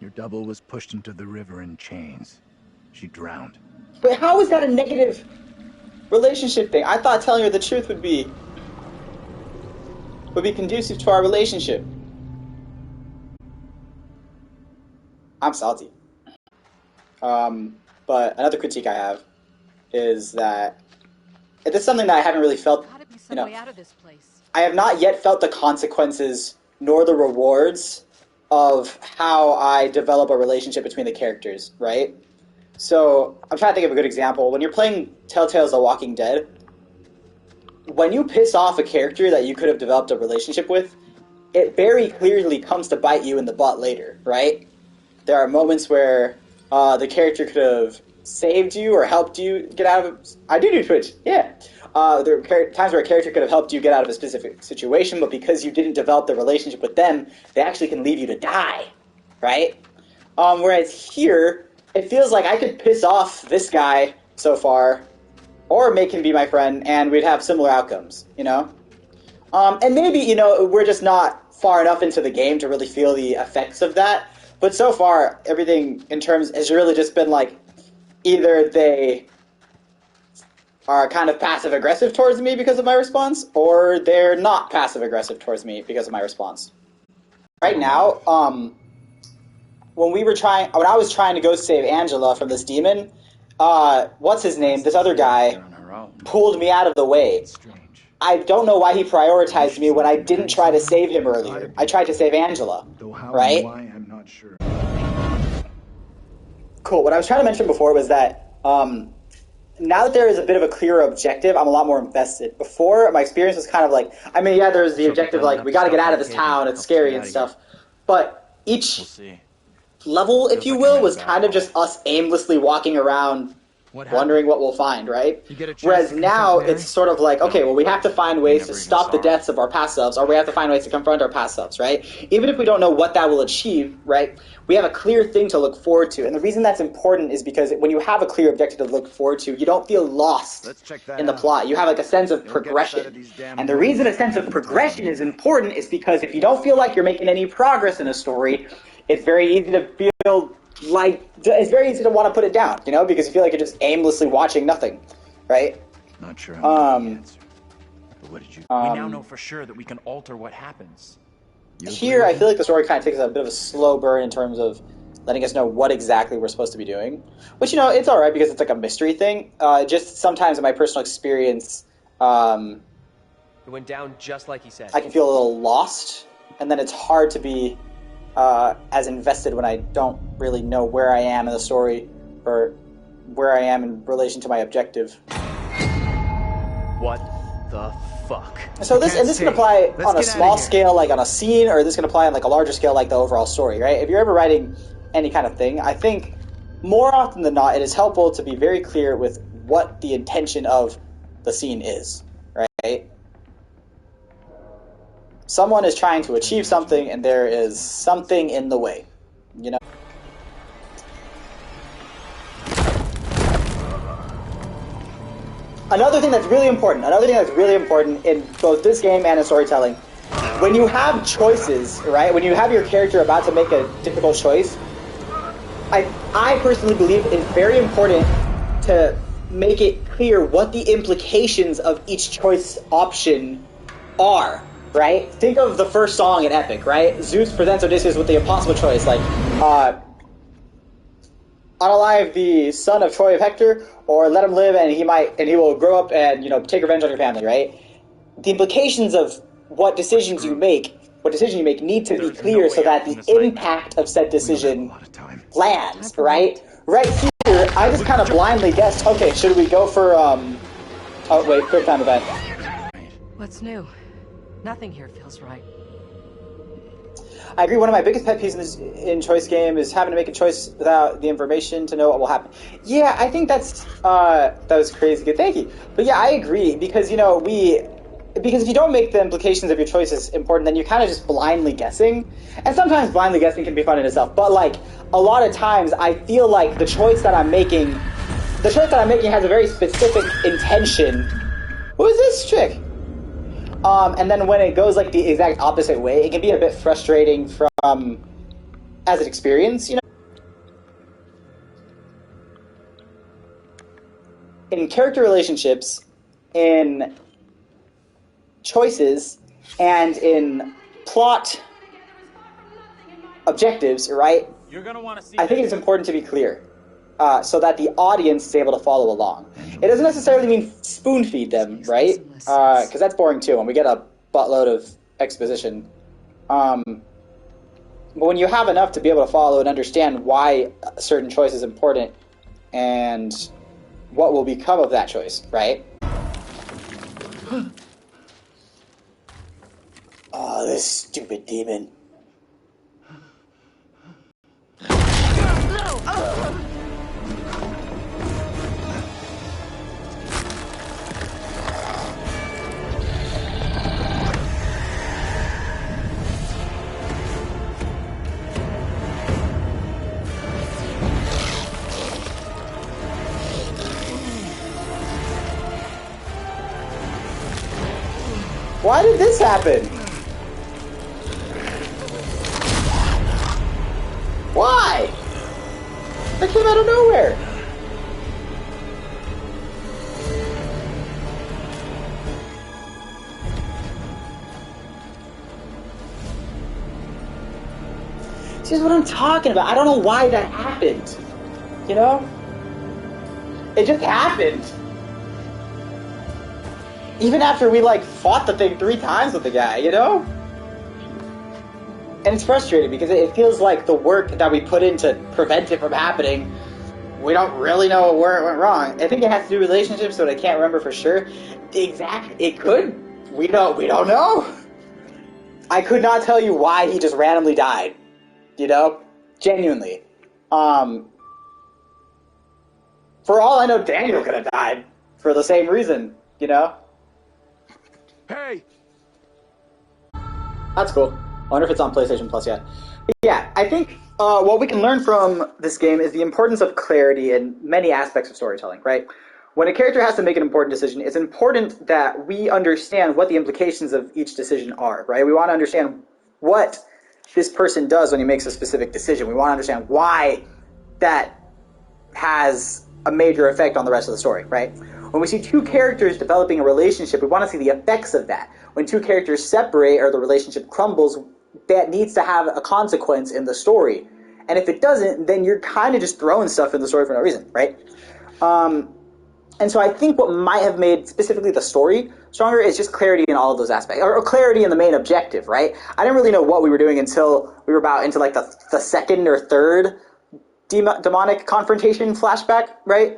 Your double was pushed into the river in chains. She drowned. But how is that a negative relationship thing? I thought telling her the truth would be conducive to our relationship. I'm salty. But another critique I have is that this is something that I haven't really felt. Way out of this place. I have not yet felt the consequences nor the rewards of how I develop a relationship between the characters, right? So I'm trying to think of a good example. When you're playing Telltale's The Walking Dead, when you piss off a character that you could have developed a relationship with, it very clearly comes to bite you in the butt later, right? There are moments where the character could have saved you or helped you get out of... I do Twitch, yeah. There are times where a character could have helped you get out of a specific situation, but because you didn't develop the relationship with them, they actually can leave you to die, right? Whereas here, it feels like I could piss off this guy so far, or make him be my friend, and we'd have similar outcomes, you know? And maybe, you know, we're just not far enough into the game to really feel the effects of that, but so far, everything in terms has really just been like, either they are kind of passive-aggressive towards me because of my response, or they're not passive-aggressive towards me because of my response. Right now, when I was trying to go save Angela from this demon, what's his name? This other guy pulled me out of the way. I don't know why he prioritized me when I didn't try to save him earlier. I tried to save Angela, right? I'm not sure. Cool. What I was trying to mention before was that now that there is a bit of a clearer objective, I'm a lot more invested. Before, my experience was kind of like, I mean, yeah, there's the objective, like, we gotta get out of this town, it's scary and stuff. But each level, if you will, was kind of just us aimlessly walking around wondering what we'll find, right? Whereas now, it's sort of like, okay, well, we have to find ways to stop the deaths of our past selves, or we have to find ways to confront our past selves, right? Even if we don't know what that will achieve, right, we have a clear thing to look forward to. And the reason that's important is because when you have a clear objective to look forward to, you don't feel lost in the plot. You have like a sense of progression. And the reason a sense of progression is important is because if you don't feel like you're making any progress in a story, it's very easy to feel like, it's very easy to want to put it down, you know, because you feel like you're just aimlessly watching nothing, right? Not sure how to answer. But what did you... we now know for sure that we can alter what happens. Here, I feel like the story kind of takes a bit of a slow burn in terms of letting us know what exactly we're supposed to be doing. Which, you know, it's alright because it's like a mystery thing. Just sometimes in my personal experience, it went down just like he said. I can feel a little lost, and then it's hard to be as invested when I don't really know where I am in the story or where I am in relation to my objective. What the fuck? So this can apply on a small scale, like on a scene, or this can apply on like a larger scale, like the overall story, right? If you're ever writing any kind of thing, I think more often than not, it is helpful to be very clear with what the intention of the scene is, right? Someone is trying to achieve something, and there is something in the way, you know? Another thing that's really important in both this game and in storytelling, when you have choices, right, when you have your character about to make a difficult choice, I personally believe it's very important to make it clear what the implications of each choice option are, right? Think of the first song in Epic, right? Zeus presents Odysseus with the impossible choice, like, unalive the son of Troy of Hector, or let him live and he will grow up and, you know, take revenge on your family, right? The implications of what decision you make need to be clear so that the impact of said decision lands, right? Right here, I just kind of blindly guessed, okay, should we go for, oh wait, quick time event. What's new? Nothing here feels right. I agree. One of my biggest pet peeves in choice game is having to make a choice without the information to know what will happen. Yeah, I think that was crazy good. Thank you. But yeah, I agree because, you know, because if you don't make the implications of your choices important, then you're kind of just blindly guessing. And sometimes blindly guessing can be fun in itself. But like a lot of times, I feel like the choice that I'm making has a very specific intention. Who is this chick? And then when it goes like the exact opposite way, it can be a bit frustrating from as an experience, you know. In character relationships, in choices, and in plot objectives, right? You're gonna want to see. I think it's important to be clear, so that the audience is able to follow along. It doesn't necessarily mean spoon feed them, right? Because that's boring too, and we get a buttload of exposition. But when you have enough to be able to follow and understand why a certain choice is important and what will become of that choice, right? Oh, this stupid demon. Why did this happen? Why? That came out of nowhere. This is what I'm talking about. I don't know why that happened. You know? It just happened. Even after we, like, fought the thing 3 times with the guy, you know? And it's frustrating because it feels like the work that we put in to prevent it from happening, we don't really know where it went wrong. I think it has to do with relationships, but I can't remember for sure. It could. We don't know. I could not tell you why he just randomly died. You know? Genuinely. For all I know, Daniel could have died for the same reason, you know? Hey! That's cool. I wonder if it's on PlayStation Plus yet. But yeah, I think what we can learn from this game is the importance of clarity in many aspects of storytelling, right? When a character has to make an important decision, it's important that we understand what the implications of each decision are, right? We want to understand what this person does when he makes a specific decision. We want to understand why that has a major effect on the rest of the story, right? When we see 2 characters developing a relationship, we want to see the effects of that. When 2 characters separate or the relationship crumbles, that needs to have a consequence in the story. And if it doesn't, then you're kind of just throwing stuff in the story for no reason, right? And so I think what might have made specifically the story stronger is just clarity in all of those aspects, or clarity in the main objective, right? I didn't really know what we were doing until we were about into like the second or third demonic confrontation flashback, right?